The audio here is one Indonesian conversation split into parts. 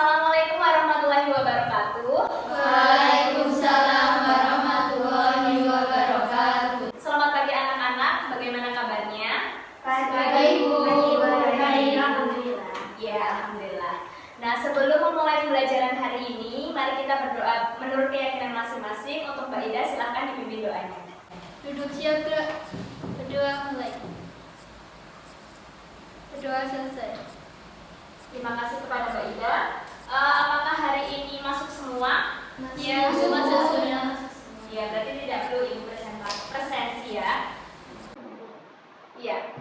Assalamualaikum warahmatullahi wabarakatuh. Waalaikumsalam warahmatullahi wabarakatuh. Selamat pagi anak-anak, bagaimana kabarnya? Baik, Bu. Baik, alhamdulillah. Ya, alhamdulillah. Nah, sebelum memulai pembelajaran hari ini, mari kita berdoa menurut keyakinan masing-masing. Untuk Mbak Ida, silahkan dipimpin doanya. Duduk siap, gerak. Berdoa mulai. Berdoa selesai. Terima kasih kepada Mbak Ida. Apakah hari ini masuk semua? Ya, semua sudah. Ya, berarti tidak perlu Ibu presensi ya. Iya.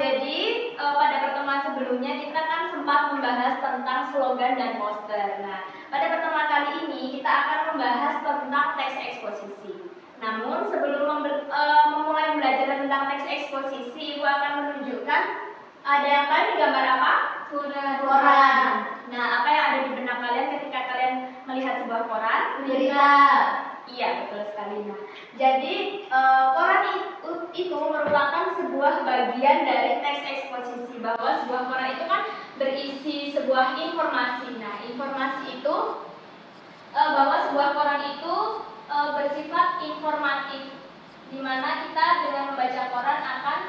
Jadi pada pertemuan sebelumnya kita kan sempat membahas tentang slogan dan poster. Nah, pada pertemuan kali ini kita akan membahas tentang teks eksposisi. Namun sebelum memulai belajar tentang teks eksposisi, Ibu akan menunjukkan ada yang kalian gambar apa? Koran. Nah, apa yang ada di benak kalian ketika kalian melihat sebuah koran? Berita. Iya, betul sekali. Nah, jadi koran itu merupakan sebuah bagian dari teks eksposisi, bahwa sebuah koran itu kan berisi sebuah informasi. Nah, informasi itu bahwa sebuah koran itu bersifat informatif, di mana kita dengan membaca koran akan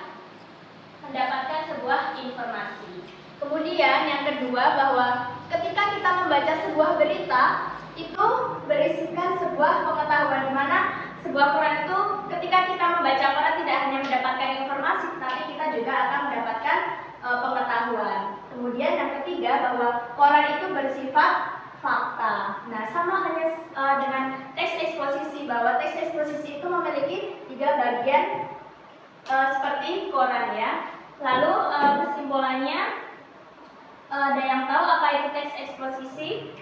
mendapatkan sebuah informasi. Kemudian yang kedua, bahwa ketika kita membaca sebuah berita itu berisikan sebuah pengetahuan, di mana sebuah koran itu ketika kita membaca koran tidak hanya mendapatkan informasi, tapi kita juga akan mendapatkan pengetahuan. Kemudian yang ketiga, bahwa koran itu bersifat fakta. Nah, sama halnya dengan teks eksposisi, bahwa teks eksposisi itu memiliki 3 bagian seperti koran ya. Lalu kesimpulannya, ada yang tahu apa itu teks eksposisi?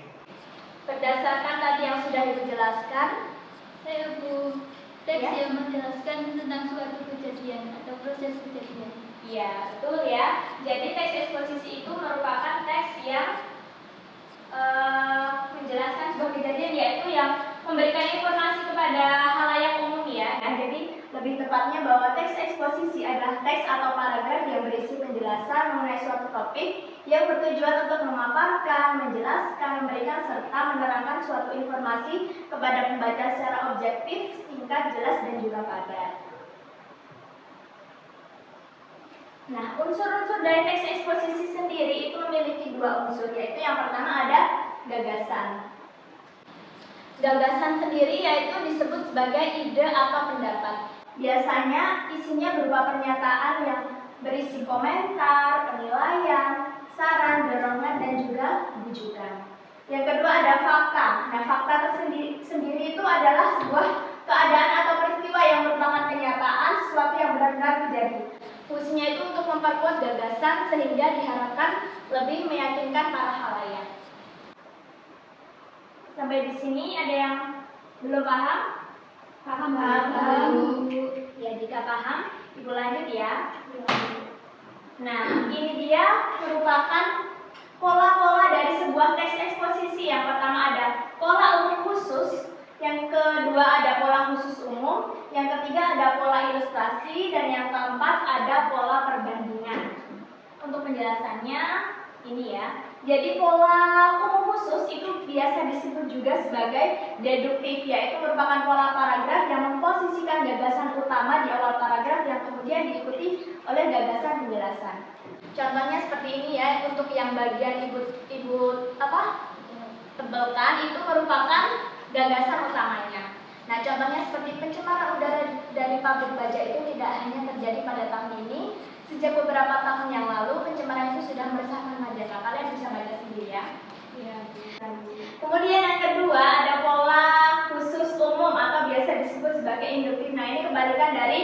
Berdasarkan tadi yang sudah Ibu jelaskan, Saya, Bu. Teks Ya. yang menjelaskan tentang suatu kejadian atau proses kejadian. iya betul ya. Jadi teks eksposisi itu merupakan teks yang menjelaskan sebuah kejadian, yaitu yang memberikan informasi kepada halayak umum ya. Nah, jadi lebih tepatnya bahwa teks eksposisi adalah teks atau paragraf yang berisi penjelasan mengenai suatu topik yang bertujuan untuk memaparkan, menjelaskan, memberikan serta menerangkan suatu informasi kepada pembaca secara objektif, singkat, jelas, dan juga padat. Nah, unsur-unsur dari teks eksposisi sendiri itu memiliki 2 unsur, yaitu yang pertama ada gagasan. Gagasan sendiri yaitu disebut sebagai ide atau pendapat. Biasanya isinya berupa pernyataan yang berisi komentar, penilaian, saran, dorongan, dan juga bujukan. Yang kedua ada fakta. Nah, fakta sendiri itu adalah sebuah keadaan atau peristiwa yang merupakan kenyataan sesuatu yang benar-benar terjadi. Fungsinya itu untuk memperkuat gagasan sehingga diharapkan lebih meyakinkan para halayak. Sampai di sini ada yang belum paham? Paham. Ya, jika paham, Ibu lanjut ya. Nah, ini dia merupakan pola-pola dari sebuah teks eksposisi. Yang pertama ada pola umum khusus, yang kedua ada pola khusus umum, yang ketiga ada pola ilustrasi, dan yang keempat ada pola perbandingan. Untuk penjelasannya ini ya. Jadi pola umum khusus itu biasa disebut juga sebagai deduktif, yaitu merupakan pola paragraf yang memposisikan gagasan utama di awal paragraf yang kemudian diikuti oleh gagasan penjelasan. Contohnya seperti ini ya. Untuk yang bagian ibu tebelkan itu merupakan gagasan utamanya. Nah, contohnya seperti pencemaran udara dari pabrik baja itu tidak hanya terjadi pada tahun ini. Sejak beberapa tahun yang lalu, pencemaran itu sudah meresahkan masyarakat. Kalian bisa baca sendiri ya. Ya. Kemudian yang kedua ada pola khusus umum atau biasa disebut sebagai induktif. Nah, ini kebalikan dari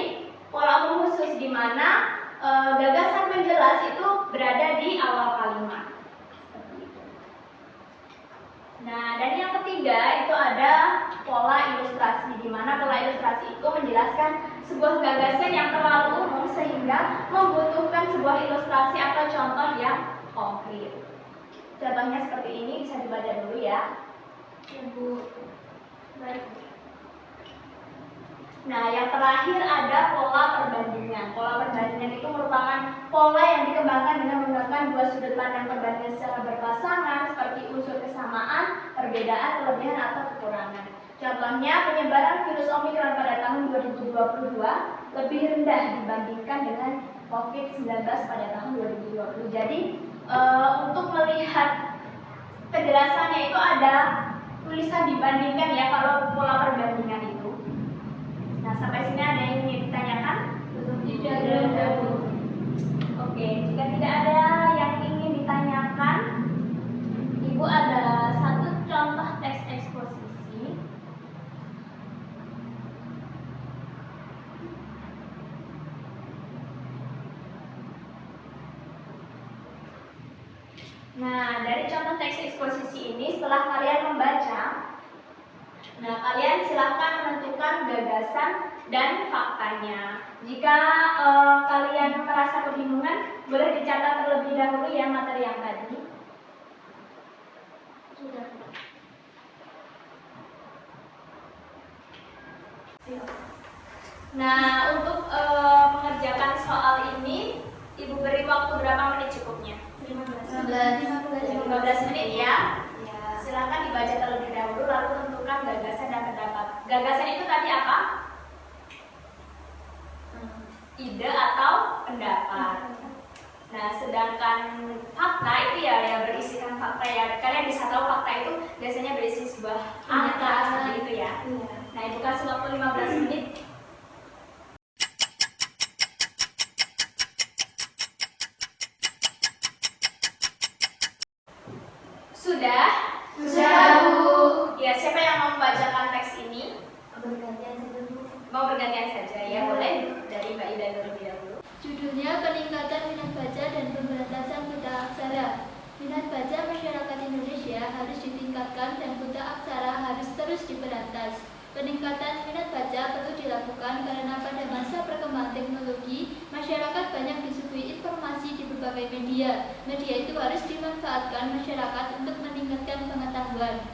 pola umum khusus, di mana gagasan penjelas itu berada di awal kalimat. Nah, dan yang ketiga itu ada pola ilustrasi, di mana pola ilustrasi itu menjelaskan sebuah gagasan yang terlalu umum sehingga membutuhkan sebuah ilustrasi atau contoh yang konkret. Contohnya seperti ini, bisa dibaca dulu ya. Ibu. Baik. Nah, yang terakhir ada pola perbandingan. Pola perbandingan itu merupakan pola yang dikembangkan dengan menggunakan dua sudut pandang perbandingan secara berpasangan seperti unsur kesamaan, perbedaan, kelebihan atau kekurangan. Contohnya, penyebaran virus Omicron pada tahun 2022 lebih rendah dibandingkan dengan COVID-19 pada tahun 2020. Jadi, untuk melihat kejelasannya itu ada tulisan dibandingkan ya kalau pola perbandingan itu. Nah, sampai sini ada yang ingin ditanyakan? Tidak ada. Oke, jika tidak ada yang ingin ditanyakan, Ibu ada satu contoh teks eksposisi. Nah, dari contoh teks eksposisi ini, setelah kalian membaca, nah kalian silahkan menentukan gagasan dan faktanya. Jika kalian merasa kebingungan, boleh dicatat terlebih dahulu ya materi yang tadi. Sudah. Nah, untuk mengerjakan soal ini, Ibu beri waktu berapa menit cukupnya? 15 menit ya. Silahkan dibaca terlebih dahulu, lalu tentukan gagasan dan pendapat. Gagasan itu tadi apa? Ide atau pendapat. Nah, sedangkan fakta itu ya berisikan fakta ya. Kalian bisa tahu fakta itu biasanya berisi sebuah angka seperti itu ya. Nah, Ibu kasih waktu 15 menit. Sudah? Sudah, Bu. Ya, siapa yang mau membacakan teks ini? Bergantian saja, Bu. Mau bergantian saja ya, boleh dari Mbak Ida terlebih dahulu. Judulnya Peningkatan Minat Baca dan Pemberantasan Buta Aksara. Minat baca masyarakat Indonesia harus ditingkatkan dan buta aksara harus terus diberantas. Peningkatan minat baca perlu dilakukan karena pada masa perkembangan teknologi, masyarakat banyak disuguhi informasi di berbagai media. Media itu harus dimanfaatkan masyarakat untuk meningkatkan pengetahuan.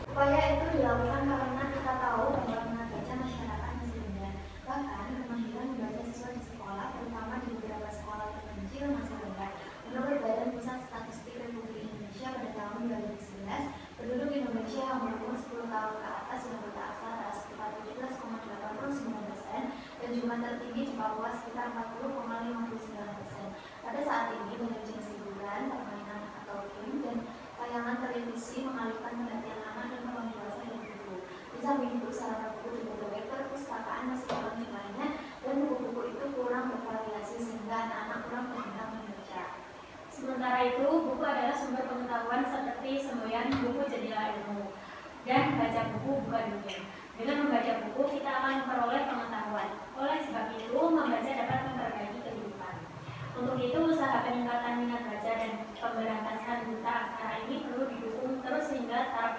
Upaya itu dilakukan karena kita tahu bahwa minat baca masyarakat masih rendah. Bahkan kemampuan membaca siswa di sekolah, terutama di beberapa sekolah terpencil, masih rendah. Menurut Badan Pusat Statistik Republik Indonesia pada tahun 2011, penduduk Indonesia yang berumur 10 tahun ke atas yang buta aksara sekitar 17,89% dan jumlah tertinggi di Papua sekitar 40,59%. Pada saat ini, banyak jenis hiburan, permainan atau game, dan tayangan televisi mengalihkan perhatian anak dan orang dewasa dari buku. Di samping itu, sarana buku di berbagai perpustakaan masih kurang jumlahnya dan buku-buku itu kurang bervariasi sehingga anak-anak kurang terbilang membaca. Sementara itu, buku adalah sumber pengetahuan seperti semboyan buku jadilah ilmu. Dan baca buku bukan dunia. Dengan membaca buku, kita akan memperoleh pengetahuan. Oleh sebab itu, membaca dapat memperbaiki kehidupan. Untuk itu, usaha peningkatan minat baca dan pemberantasan buta aksara ini perlu didukung terus sehingga taraf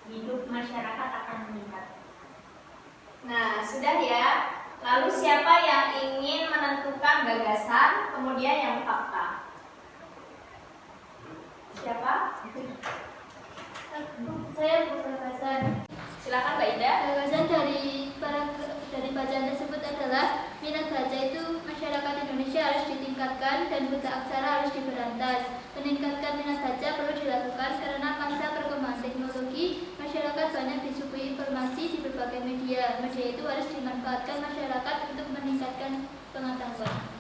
hidup masyarakat akan meningkat. Nah, sudah ya. Lalu siapa yang ingin menentukan gagasan, kemudian yang fakta? Siapa? Saya bergagasan. Silakan Mbak Ida. Gagasan dari bacaan tersebut adalah minat baca itu masyarakat Indonesia harus ditingkatkan dan buta aksara harus diberantas. Peningkatan minat baca perlu dilakukan karena masa perkembangan teknologi, masyarakat banyak disuguhi informasi di berbagai media. Media itu harus dimanfaatkan masyarakat untuk meningkatkan pengetahuan.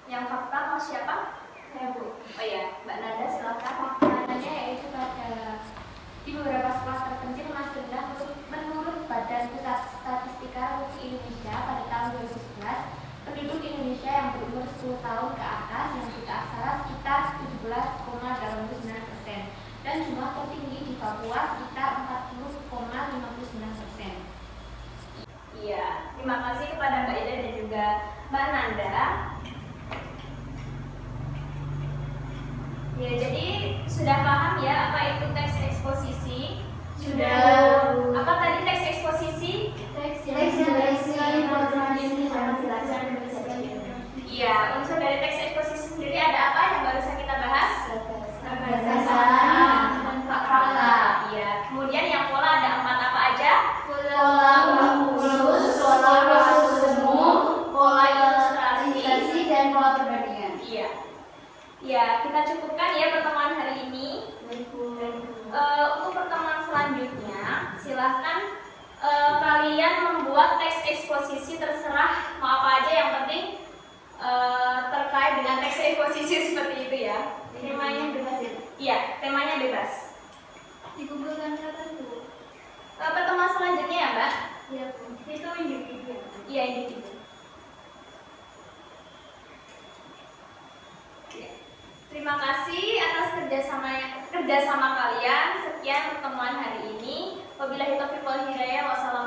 Yang fakta mau siapa? Saya, Bu. Oh ya, Mbak Nanda silakan. Faktanya yaitu pada di beberapa sekolah terpencil masih rendah menurut Badan Pusat Statistika Republik Indonesia pada tahun 2011, penduduk Indonesia yang berumur 10 tahun ke atas yang buta aksara sekitar 17,89% dan jumlah tertinggi di Papua sekitar 40,59%. Iya, terima kasih kepada Mbak Ida dan juga Mbak Nanda. Ya, jadi sudah paham ya apa itu teks eksposisi? Sudah. Apa tadi teks eksposisi? Teks yang berisi informasi dan penjelasan. Iya, unsur dari teks eksposisi sendiri ada apa yang barusan kita bahas? Gagasan dan fakta. Iya. Kemudian yang pola ada 4 apa aja? pola khusus, pola kasus umum, pola ilustrasi, dan pola perbandingan. Iya. Ya, kita cukupkan ya pertemuan hari ini. Untuk pertemuan selanjutnya, silahkan kalian membuat teks eksposisi, terserah mau apa aja, yang penting terkait dengan teks eksposisi seperti itu ya. Temanya bebas ya? Iya, temanya bebas. Dikumpulkan kapan Bu? Pertemuan selanjutnya ya Mbak? Iya Bu. Itu individu. Iya, individu. Ya. Terima kasih atas kerjasama kalian. Sekian pertemuan hari ini. Wabillahi taufiq wal hidayah. Wassalamualaikum